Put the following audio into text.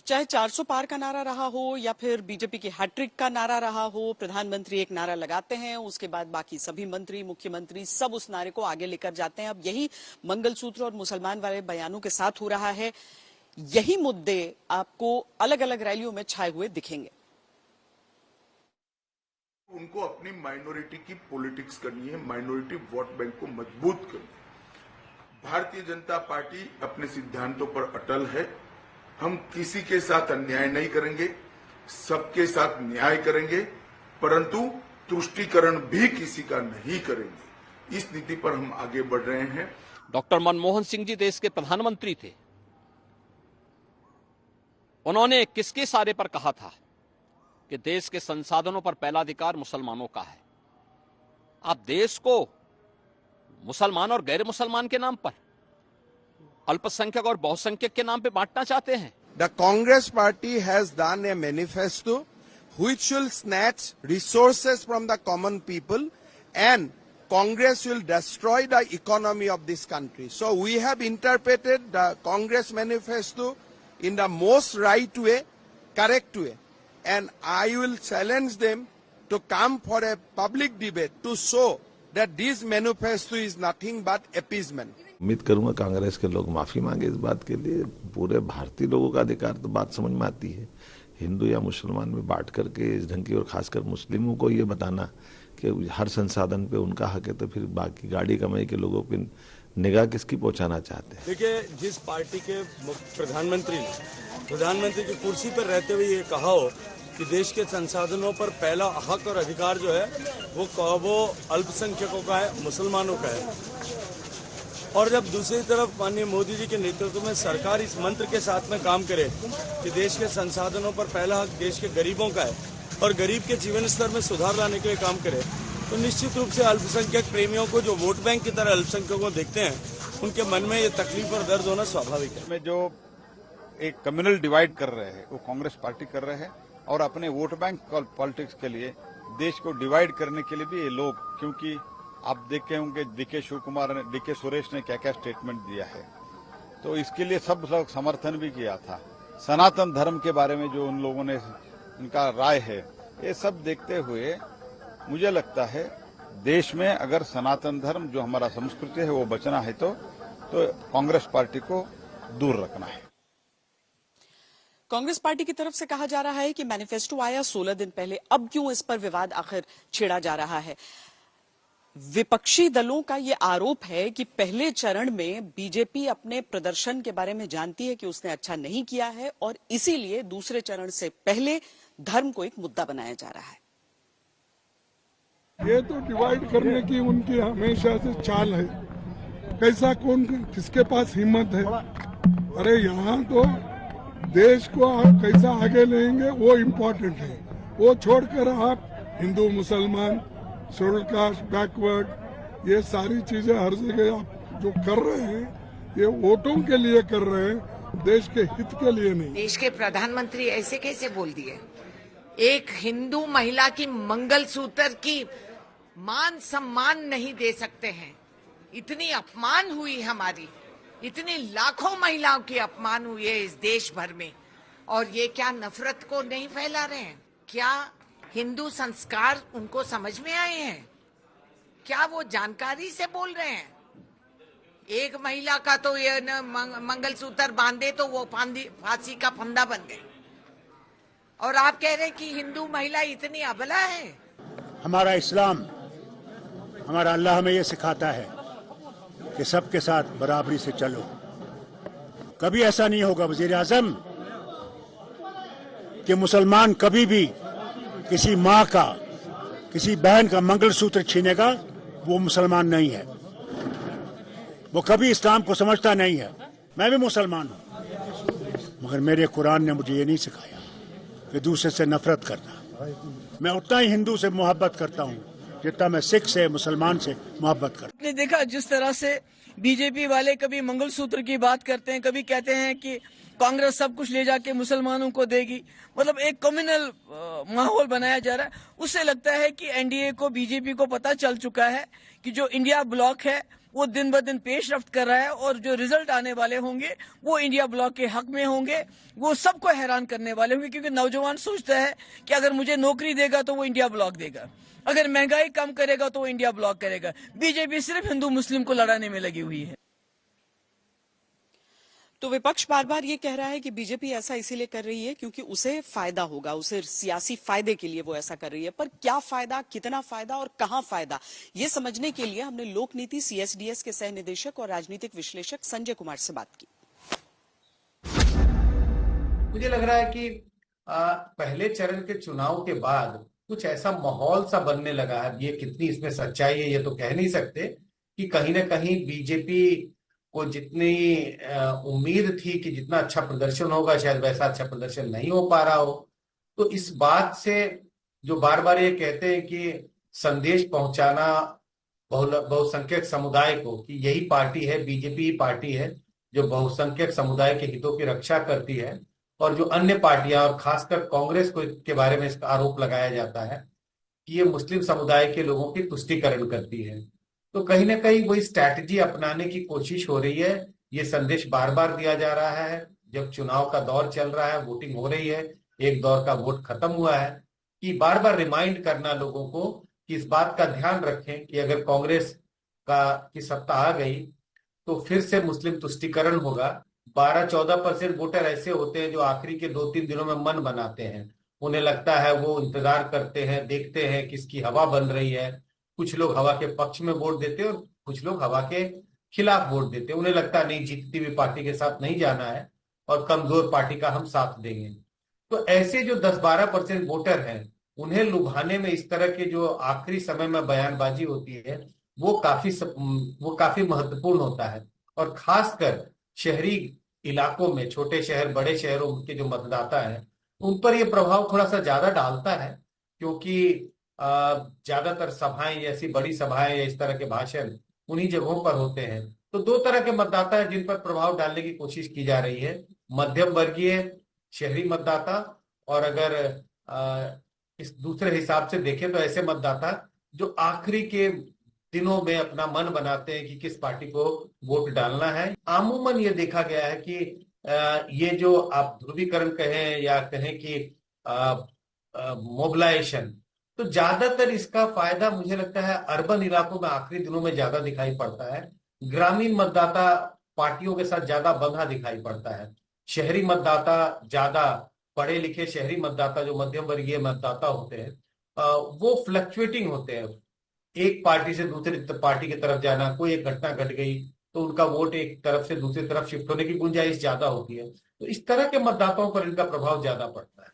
चाहे 400 पार का नारा रहा हो या फिर बीजेपी की हैट्रिक का नारा रहा हो, प्रधानमंत्री एक नारा लगाते हैं, उसके बाद बाकी सभी मंत्री, मुख्यमंत्री सब उस नारे को आगे लेकर जाते हैं। अब यही मंगलसूत्र और मुसलमान वाले बयानों के साथ हो रहा है। यही मुद्दे आपको अलग अलग रैलियों में छाए हुए दिखेंगे। उनको अपनी माइनॉरिटी की पॉलिटिक्स करनी है, माइनॉरिटी वोट बैंक को मजबूत करनी है। भारतीय जनता पार्टी अपने सिद्धांतों पर अटल है। हम किसी के साथ अन्याय नहीं करेंगे, सबके साथ न्याय करेंगे, परंतु तुष्टीकरण भी किसी का नहीं करेंगे। इस नीति पर हम आगे बढ़ रहे हैं। डॉक्टर मनमोहन सिंह जी देश के प्रधानमंत्री थे। उन्होंने किसके इशारे पर कहा था कि देश के संसाधनों पर पहला अधिकार मुसलमानों का है। आप देश को मुसलमान और गैर मुसलमान के नाम पर, अल्पसंख्यक और बहुसंख्यक के नाम पे बांटना चाहते हैं। The Congress party has done a manifesto which will snatch resources from the common people, and Congress will destroy the economy of this country. So we have interpreted the Congress manifesto in the most right way, correct way, and I will challenge them to come for a public debate to show that this manifesto is nothing but appeasement. उम्मीद करूंगा कांग्रेस के लोग माफी मांगे इस बात के लिए। पूरे भारतीय लोगों का अधिकार तो बात समझ में आती है। हिंदू या मुसलमान में बांट करके इस ढंग की, और खासकर मुस्लिमों को ये बताना कि हर संसाधन पे उनका हक है, तो फिर बाकी गाड़ी कमाई के लोगों पे निगाह किसकी पहुंचाना चाहते हैं। देखिए, जिस पार्टी के प्रधानमंत्री की कुर्सी पर रहते हुए ये कहा हो कि देश के संसाधनों पर पहला हक और अधिकार जो है वो अल्पसंख्यकों का है, मुसलमानों का है, और जब दूसरी तरफ माननीय मोदी जी के नेतृत्व में सरकार इस मंत्र के साथ में काम करे कि देश के संसाधनों पर पहला हक देश के गरीबों का है और गरीब के जीवन स्तर में सुधार लाने के लिए काम करे, तो निश्चित रूप से अल्पसंख्यक प्रेमियों को जो वोट बैंक की तरह अल्पसंख्यकों को देखते हैं, उनके मन में ये तकलीफ और दर्द होना स्वाभाविक है। में जो एक कम्युनल डिवाइड कर रहे हैं वो कांग्रेस पार्टी कर रहे हैं, और अपने वोट बैंक पॉलिटिक्स के लिए देश को डिवाइड करने के लिए भी ये लोग, क्योंकि आप देखे होंगे डीके शिवकुमार ने, डीके सुरेश ने क्या क्या स्टेटमेंट दिया है, तो इसके लिए सब लोग समर्थन भी किया था। सनातन धर्म के बारे में जो उन लोगों ने उनका राय है, ये सब देखते हुए मुझे लगता है देश में अगर सनातन धर्म जो हमारा संस्कृति है वो बचना है तो कांग्रेस पार्टी को दूर रखना है। कांग्रेस पार्टी की तरफ से कहा जा रहा है कि मैनिफेस्टो आया 16 दिन पहले, अब क्यों इस पर विवाद आखिर छेड़ा जा रहा है। विपक्षी दलों का ये आरोप है कि पहले चरण में बीजेपी अपने प्रदर्शन के बारे में जानती है कि उसने अच्छा नहीं किया है, और इसीलिए दूसरे चरण से पहले धर्म को एक मुद्दा बनाया जा रहा है। ये तो डिवाइड करने की उनकी हमेशा से चाल है। कैसा कौन किसके पास हिम्मत है। अरे यहाँ तो देश को आप कैसा आगे लेंगे वो इम्पोर्टेंट है। वो छोड़कर आप हिंदू मुसलमान, शेड्यूल कास्ट, बैकवर्ड, ये सारी चीजें हर जगह आप जो कर रहे हैं ये वोटों के लिए कर रहे हैं, देश के हित के लिए नहीं। देश के प्रधानमंत्री ऐसे कैसे बोल दिए। एक हिंदू महिला की मंगलसूत्र की मान सम्मान नहीं दे सकते हैं। इतनी अपमान हुई हमारी, इतनी लाखों महिलाओं की अपमान हुई है इस देश भर में, और ये क्या नफरत को नहीं फैला रहे हैं। क्या हिंदू संस्कार उनको समझ में आए हैं। क्या वो जानकारी से बोल रहे हैं। एक महिला का तो ये मंगलसूत्र बांधे तो वो फांसी का फंदा बन गए, और आप कह रहे हैं कि हिंदू महिला इतनी अबला है। हमारा इस्लाम, हमारा अल्लाह हमें ये सिखाता है कि सबके साथ बराबरी से चलो। कभी ऐसा नहीं होगा वजीर आजम कि मुसलमान कभी भी किसी माँ का, किसी बहन का मंगलसूत्र छीनेगा, वो मुसलमान नहीं है। वो कभी इस्लाम को समझता नहीं है। मैं भी मुसलमान हूँ, मगर मेरे कुरान ने मुझे ये नहीं सिखाया कि दूसरे से नफरत करना। मैं उतना ही हिंदू से मोहब्बत करता हूँ जितना मैं सिख से, मुसलमान से मोहब्बत करता हूँ। आपने देखा जिस तरह से बीजेपी वाले कभी मंगलसूत्र की बात करते हैं, कभी कहते हैं कि कांग्रेस सब कुछ ले जाके मुसलमानों को देगी, मतलब एक कम्युनल माहौल बनाया जा रहा है। उससे लगता है कि एनडीए को, बीजेपी को पता चल चुका है कि जो इंडिया ब्लॉक है वो दिन ब दिन पेशरफ्त कर रहा है और जो रिजल्ट आने वाले होंगे वो इंडिया ब्लॉक के हक में होंगे, वो सबको हैरान करने वाले होंगे। क्योंकि नौजवान सोचता है कि अगर मुझे नौकरी देगा तो वो इंडिया ब्लॉक देगा, अगर महंगाई कम करेगा तो वो इंडिया ब्लॉक करेगा। बीजेपी सिर्फ हिंदू मुस्लिम को लड़ाने में लगी हुई है। तो विपक्ष बार बार ये कह रहा है कि बीजेपी ऐसा इसीलिए कर रही है क्योंकि उसे फायदा होगा, उसे सियासी फायदे के लिए वो ऐसा कर रही है। पर क्या फायदा, कितना फायदा और कहां फायदा, ये समझने के लिए हमने लोक नीति सीएसडीएस के सह निदेशक और राजनीतिक विश्लेषक संजय कुमार से बात की। मुझे लग रहा है कि पहले चरण के चुनाव के बाद कुछ ऐसा माहौल सा बनने लगा है। ये कितनी इसमें सच्चाई है ये तो कह नहीं सकते, कि कहीं ना कहीं बीजेपी को जितनी उम्मीद थी कि जितना अच्छा प्रदर्शन होगा शायद वैसा अच्छा प्रदर्शन नहीं हो पा रहा हो। तो इस बात से जो बार बार ये कहते हैं कि संदेश पहुंचाना बहुसंख्यक समुदाय को कि यही पार्टी है, बीजेपी ही पार्टी है जो बहुसंख्यक समुदाय के हितों की रक्षा करती है, और जो अन्य पार्टियां और खासकर कांग्रेस को के बारे में इसका आरोप लगाया जाता है कि ये मुस्लिम समुदाय के लोगों की तुष्टीकरण करती है। तो कहीं ना कहीं वही स्ट्रैटेजी अपनाने की कोशिश हो रही है। ये संदेश बार बार दिया जा रहा है जब चुनाव का दौर चल रहा है, वोटिंग हो रही है, एक दौर का वोट खत्म हुआ है, कि बार बार रिमाइंड करना लोगों को कि इस बात का ध्यान रखें कि अगर कांग्रेस की सत्ता आ गई तो फिर से मुस्लिम तुष्टीकरण होगा। 12-14% वोटर ऐसे होते हैं जो आखिरी के 2-3 दिनों में मन बनाते हैं, उन्हें लगता है, वो इंतजार करते हैं, देखते हैं किसकी हवा बन रही है। कुछ लोग हवा के पक्ष में वोट देते हैं और कुछ लोग हवा के खिलाफ वोट देते हैं। उन्हें लगता है नहीं, जीतती हुई पार्टी के साथ नहीं जाना है और कमजोर पार्टी का हम साथ देंगे। तो ऐसे जो 10-12% वोटर हैं उन्हें लुभाने में इस तरह के जो आखिरी समय में बयानबाजी होती है वो काफी महत्वपूर्ण होता है। और खासकर शहरी इलाकों में, छोटे शहर बड़े शहरों के जो मतदाता हैं उन पर यह प्रभाव थोड़ा सा ज्यादा डालता है, क्योंकि ज्यादातर सभाएं, जैसी बड़ी सभाएं या इस तरह के भाषण उन्हीं जगहों पर होते हैं। तो दो तरह के मतदाता हैं जिन पर प्रभाव डालने की कोशिश की जा रही है, मध्यम वर्गीय शहरी मतदाता, और अगर इस दूसरे हिसाब से देखें तो ऐसे मतदाता जो आखिरी के दिनों में अपना मन बनाते हैं कि किस पार्टी को वोट डालना है। आमूमन ये देखा गया है कि ये जो आप ध्रुवीकरण कहें या कहें कि मोबिलाइजेशन, तो ज्यादातर इसका फायदा मुझे लगता है अर्बन इलाकों में आखिरी दिनों में ज्यादा दिखाई पड़ता है। ग्रामीण मतदाता पार्टियों के साथ ज्यादा बंधा दिखाई पड़ता है। शहरी मतदाता, ज्यादा पढ़े लिखे शहरी मतदाता जो मध्यम वर्गीय मतदाता होते हैं, वो फ्लक्चुएटिंग होते हैं, एक पार्टी से दूसरी पार्टी की तरफ जाना, कोई एक घटना घट गई तो उनका वोट एक तरफ से दूसरी तरफ शिफ्ट होने की गुंजाइश ज्यादा होती है। तो इस तरह के मतदाताओं पर इनका प्रभाव ज्यादा पड़ता है।